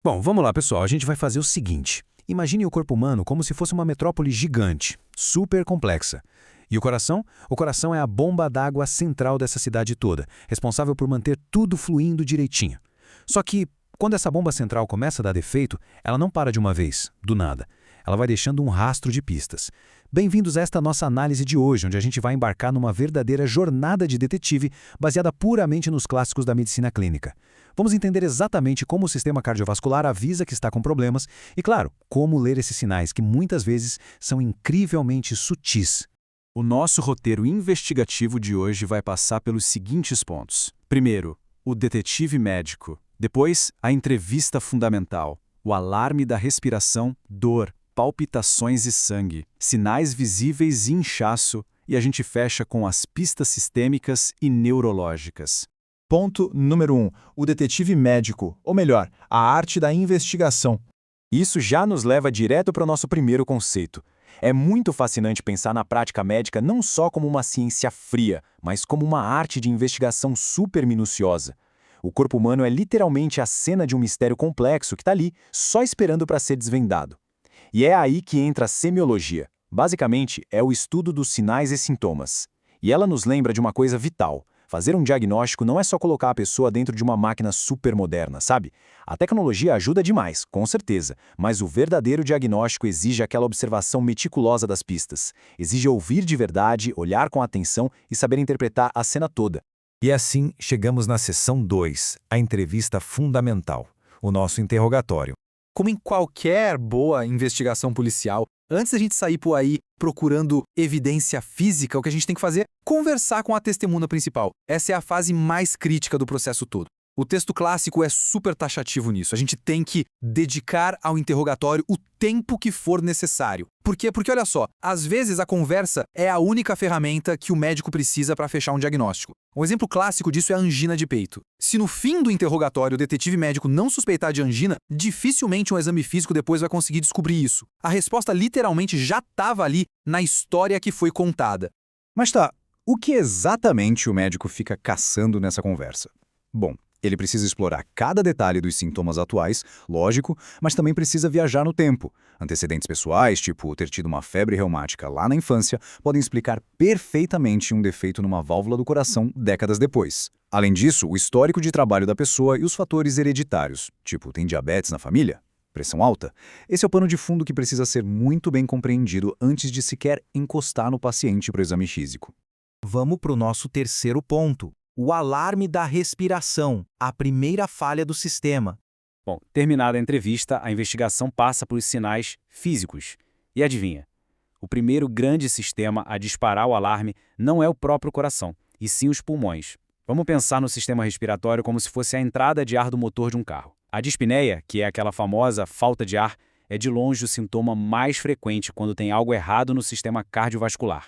Bom, vamos lá, pessoal. A gente vai fazer o seguinte. Imagine o corpo humano como se fosse uma metrópole gigante, super complexa. E o coração? O coração é a bomba d'água central dessa cidade toda, responsável por manter tudo fluindo direitinho. Só que, quando essa bomba central começa a dar defeito, ela não para de uma vez, do nada. Ela vai deixando um rastro de pistas. Bem-vindos a esta nossa análise de hoje, onde a gente vai embarcar numa verdadeira jornada de detetive baseada puramente nos clássicos da medicina clínica. Vamos entender exatamente como o sistema cardiovascular avisa que está com problemas e, claro, como ler esses sinais que muitas vezes são incrivelmente sutis. O nosso roteiro investigativo de hoje vai passar pelos seguintes pontos. Primeiro, o detetive médico. Depois, a entrevista fundamental. O alarme da respiração, dor, palpitações e sangue. Sinais visíveis e inchaço. E a gente fecha com as pistas sistêmicas e neurológicas. Ponto número 1. O detetive médico, ou melhor, a arte da investigação. Isso já nos leva direto para o nosso primeiro conceito. É muito fascinante pensar na prática médica não só como uma ciência fria, mas como uma arte de investigação super minuciosa. O corpo humano é literalmente a cena de um mistério complexo que está ali, só esperando para ser desvendado. E é aí que entra a semiologia. Basicamente, é o estudo dos sinais e sintomas. E ela nos lembra de uma coisa vital. Fazer um diagnóstico não é só colocar a pessoa dentro de uma máquina super moderna, sabe? A tecnologia ajuda demais, com certeza, mas o verdadeiro diagnóstico exige aquela observação meticulosa das pistas. Exige ouvir de verdade, olhar com atenção e saber interpretar a cena toda. E assim, chegamos na seção 2, a entrevista fundamental, o nosso interrogatório. Como em qualquer boa investigação policial, antes da gente sair por aí procurando evidência física, o que a gente tem que fazer é conversar com a testemunha principal. Essa é a fase mais crítica do processo todo. O texto clássico é super taxativo nisso. A gente tem que dedicar ao interrogatório o tempo que for necessário. Por quê? Porque, olha só, às vezes a conversa é a única ferramenta que o médico precisa para fechar um diagnóstico. Um exemplo clássico disso é a angina de peito. Se no fim do interrogatório o detetive médico não suspeitar de angina, dificilmente um exame físico depois vai conseguir descobrir isso. A resposta literalmente já estava ali na história que foi contada. Mas tá, o que exatamente o médico fica caçando nessa conversa? Bom, ele precisa explorar cada detalhe dos sintomas atuais, lógico, mas também precisa viajar no tempo. Antecedentes pessoais, tipo ter tido uma febre reumática lá na infância, podem explicar perfeitamente um defeito numa válvula do coração décadas depois. Além disso, o histórico de trabalho da pessoa e os fatores hereditários, tipo tem diabetes na família, pressão alta. Esse é o pano de fundo que precisa ser muito bem compreendido antes de sequer encostar no paciente para o exame físico. Vamos para o nosso terceiro ponto. O alarme da respiração, a primeira falha do sistema. Bom, terminada a entrevista, a investigação passa pelos sinais físicos. E adivinha? O primeiro grande sistema a disparar o alarme não é o próprio coração, e sim os pulmões. Vamos pensar no sistema respiratório como se fosse a entrada de ar do motor de um carro. A dispneia, que é aquela famosa falta de ar, é de longe o sintoma mais frequente quando tem algo errado no sistema cardiovascular.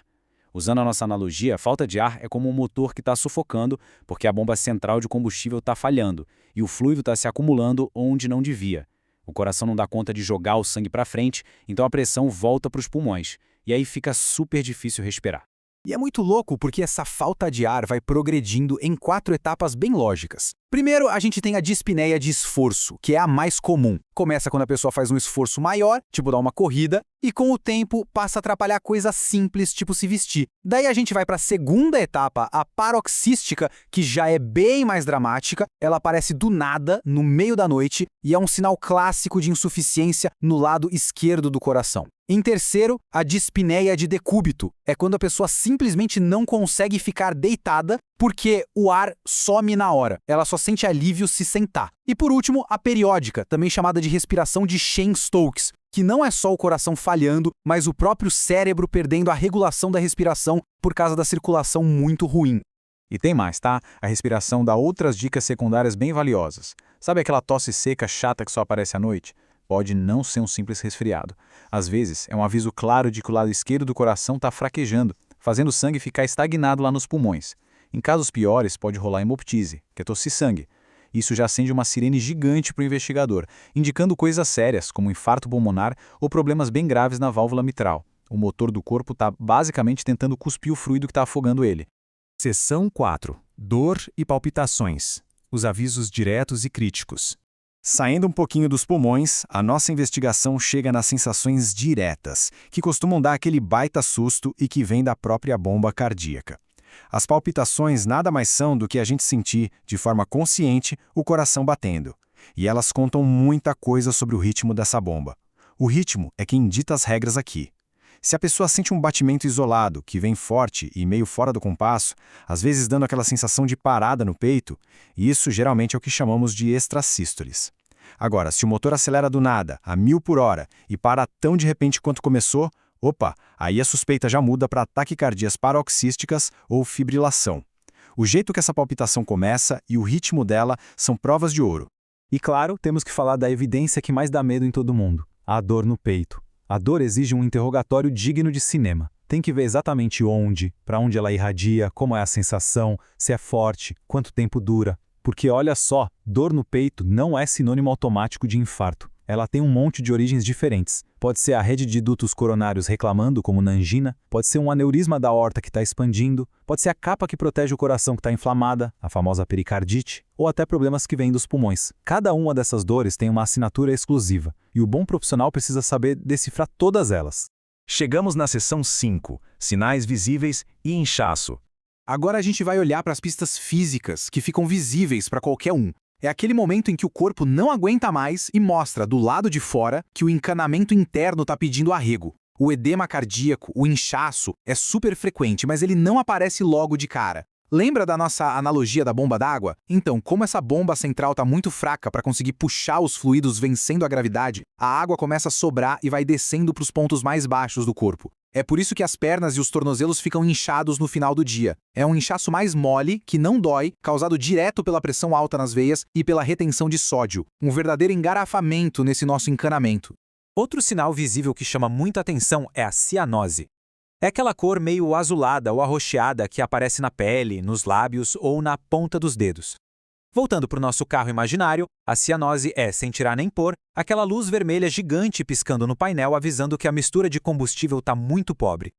Usando a nossa analogia, a falta de ar é como um motor que está sufocando porque a bomba central de combustível está falhando e o fluido está se acumulando onde não devia. O coração não dá conta de jogar o sangue para frente, então a pressão volta para os pulmões e aí fica super difícil respirar. E é muito louco porque essa falta de ar vai progredindo em 4 etapas bem lógicas. Primeiro, a gente tem a dispneia de esforço, que é a mais comum. Começa quando a pessoa faz um esforço maior, tipo dar uma corrida, e com o tempo passa a atrapalhar coisas simples, tipo se vestir. Daí a gente vai para a segunda etapa, a paroxística, que já é bem mais dramática. Ela aparece do nada, no meio da noite, e é um sinal clássico de insuficiência no lado esquerdo do coração. Em terceiro, a dispneia de decúbito. É quando a pessoa simplesmente não consegue ficar deitada porque o ar some na hora. Ela só sente alívio se sentar. E por último, a periódica, também chamada de respiração de Cheyne-Stokes, que não é só o coração falhando, mas o próprio cérebro perdendo a regulação da respiração por causa da circulação muito ruim. E tem mais, tá? A respiração dá outras dicas secundárias bem valiosas. Sabe aquela tosse seca chata que só aparece à noite? Pode não ser um simples resfriado. Às vezes, é um aviso claro de que o lado esquerdo do coração está fraquejando, fazendo o sangue ficar estagnado lá nos pulmões. Em casos piores, pode rolar hemoptise, que é tossir sangue. Isso já acende uma sirene gigante para o investigador, indicando coisas sérias, como infarto pulmonar ou problemas bem graves na válvula mitral. O motor do corpo está basicamente tentando cuspir o fluido que está afogando ele. Seção 4. Dor e palpitações. Os avisos diretos e críticos. Saindo um pouquinho dos pulmões, a nossa investigação chega nas sensações diretas, que costumam dar aquele baita susto e que vem da própria bomba cardíaca. As palpitações nada mais são do que a gente sentir, de forma consciente, o coração batendo. E elas contam muita coisa sobre o ritmo dessa bomba. O ritmo é quem dita as regras aqui. Se a pessoa sente um batimento isolado, que vem forte e meio fora do compasso, às vezes dando aquela sensação de parada no peito, isso geralmente é o que chamamos de extrasístoles. Agora, se o motor acelera do nada, a 1000 por hora, e para tão de repente quanto começou, opa, aí a suspeita já muda para taquicardias paroxísticas ou fibrilação. O jeito que essa palpitação começa e o ritmo dela são provas de ouro. E claro, temos que falar da evidência que mais dá medo em todo mundo: a dor no peito. A dor exige um interrogatório digno de cinema. Tem que ver exatamente onde, para onde ela irradia, como é a sensação, se é forte, quanto tempo dura. Porque olha só, dor no peito não é sinônimo automático de infarto. Ela tem um monte de origens diferentes. Pode ser a rede de dutos coronários reclamando, como na angina, pode ser um aneurisma da aorta que está expandindo, pode ser a capa que protege o coração que está inflamada, a famosa pericardite, ou até problemas que vêm dos pulmões. Cada uma dessas dores tem uma assinatura exclusiva, e o bom profissional precisa saber decifrar todas elas. Chegamos na seção 5, sinais visíveis e inchaço. Agora a gente vai olhar para as pistas físicas que ficam visíveis para qualquer um. É aquele momento em que o corpo não aguenta mais e mostra, do lado de fora, que o encanamento interno está pedindo arrego. O edema cardíaco, o inchaço, é super frequente, mas ele não aparece logo de cara. Lembra da nossa analogia da bomba d'água? Então, como essa bomba central está muito fraca para conseguir puxar os fluidos vencendo a gravidade, a água começa a sobrar e vai descendo para os pontos mais baixos do corpo. É por isso que as pernas e os tornozelos ficam inchados no final do dia. É um inchaço mais mole, que não dói, causado direto pela pressão alta nas veias e pela retenção de sódio. Um verdadeiro engarrafamento nesse nosso encanamento. Outro sinal visível que chama muita atenção é a cianose. É aquela cor meio azulada ou arroxeada que aparece na pele, nos lábios ou na ponta dos dedos. Voltando para o nosso carro imaginário, a cianose é, sem tirar nem pôr, aquela luz vermelha gigante piscando no painel avisando que a mistura de combustível está muito pobre.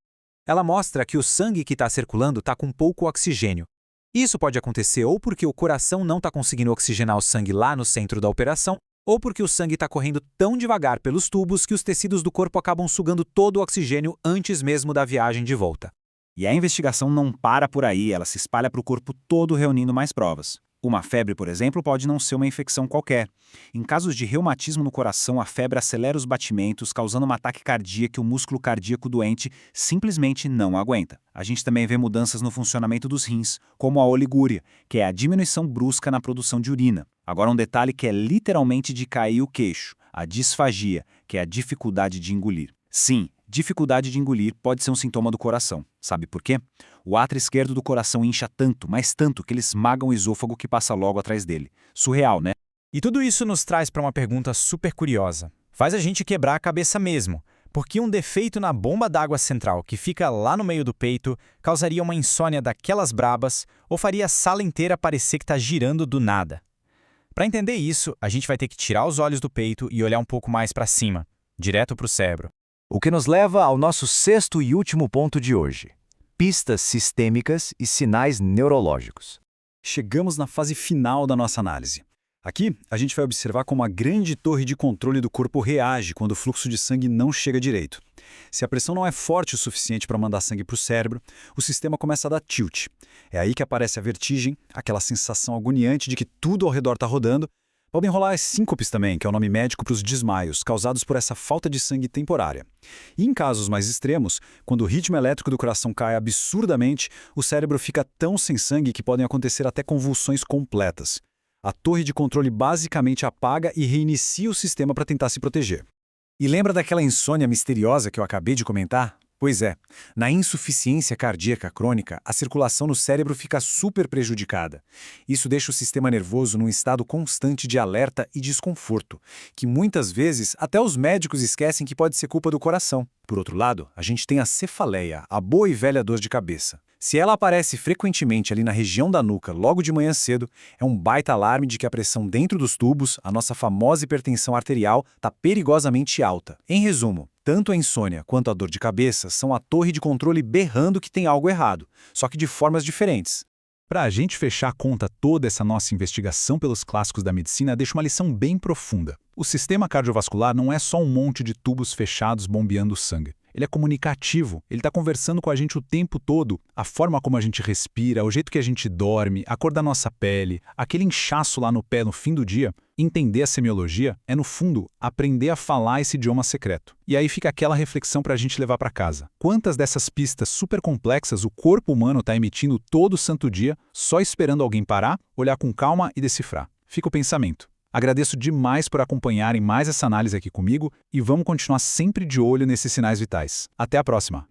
Ela mostra que o sangue que está circulando está com pouco oxigênio. Isso pode acontecer ou porque o coração não está conseguindo oxigenar o sangue lá no centro da operação, ou porque o sangue está correndo tão devagar pelos tubos que os tecidos do corpo acabam sugando todo o oxigênio antes mesmo da viagem de volta. E a investigação não para por aí, ela se espalha para o corpo todo reunindo mais provas. Uma febre, por exemplo, pode não ser uma infecção qualquer. Em casos de reumatismo no coração, a febre acelera os batimentos, causando uma taquicardia que o músculo cardíaco doente simplesmente não aguenta. A gente também vê mudanças no funcionamento dos rins, como a oligúria, que é a diminuição brusca na produção de urina. Agora um detalhe que é literalmente de cair o queixo, a disfagia, que é a dificuldade de engolir. Sim, dificuldade de engolir pode ser um sintoma do coração. Sabe por quê? O átrio esquerdo do coração incha tanto, mas tanto, que ele esmaga o esôfago que passa logo atrás dele. Surreal, né? E tudo isso nos traz para uma pergunta super curiosa. Faz a gente quebrar a cabeça mesmo. Porque um defeito na bomba d'água central, que fica lá no meio do peito, causaria uma insônia daquelas brabas ou faria a sala inteira parecer que está girando do nada? Para entender isso, a gente vai ter que tirar os olhos do peito e olhar um pouco mais para cima, direto para o cérebro. O que nos leva ao nosso sexto e último ponto de hoje: pistas sistêmicas e sinais neurológicos. Chegamos na fase final da nossa análise. Aqui, a gente vai observar como a grande torre de controle do corpo reage quando o fluxo de sangue não chega direito. Se a pressão não é forte o suficiente para mandar sangue para o cérebro, o sistema começa a dar tilt. É aí que aparece a vertigem, aquela sensação agoniante de que tudo ao redor está rodando. Podem rolar as síncopes também, que é o nome médico para os desmaios, causados por essa falta de sangue temporária. E em casos mais extremos, quando o ritmo elétrico do coração cai absurdamente, o cérebro fica tão sem sangue que podem acontecer até convulsões completas. A torre de controle basicamente apaga e reinicia o sistema para tentar se proteger. E lembra daquela insônia misteriosa que eu acabei de comentar? Pois é, na insuficiência cardíaca crônica, a circulação no cérebro fica super prejudicada. Isso deixa o sistema nervoso num estado constante de alerta e desconforto, que muitas vezes até os médicos esquecem que pode ser culpa do coração. Por outro lado, a gente tem a cefaleia, a boa e velha dor de cabeça. Se ela aparece frequentemente ali na região da nuca logo de manhã cedo, é um baita alarme de que a pressão dentro dos tubos, a nossa famosa hipertensão arterial, está perigosamente alta. Em resumo, tanto a insônia quanto a dor de cabeça são a torre de controle berrando que tem algo errado, só que de formas diferentes. Para a gente fechar a conta toda essa nossa investigação pelos clássicos da medicina, deixa uma lição bem profunda. O sistema cardiovascular não é só um monte de tubos fechados bombeando sangue. Ele é comunicativo, ele está conversando com a gente o tempo todo. A forma como a gente respira, o jeito que a gente dorme, a cor da nossa pele, aquele inchaço lá no pé no fim do dia. Entender a semiologia é, no fundo, aprender a falar esse idioma secreto. E aí fica aquela reflexão para a gente levar para casa. Quantas dessas pistas super complexas o corpo humano está emitindo todo santo dia, só esperando alguém parar, olhar com calma e decifrar? Fica o pensamento. Agradeço demais por acompanharem mais essa análise aqui comigo e vamos continuar sempre de olho nesses sinais vitais. Até a próxima!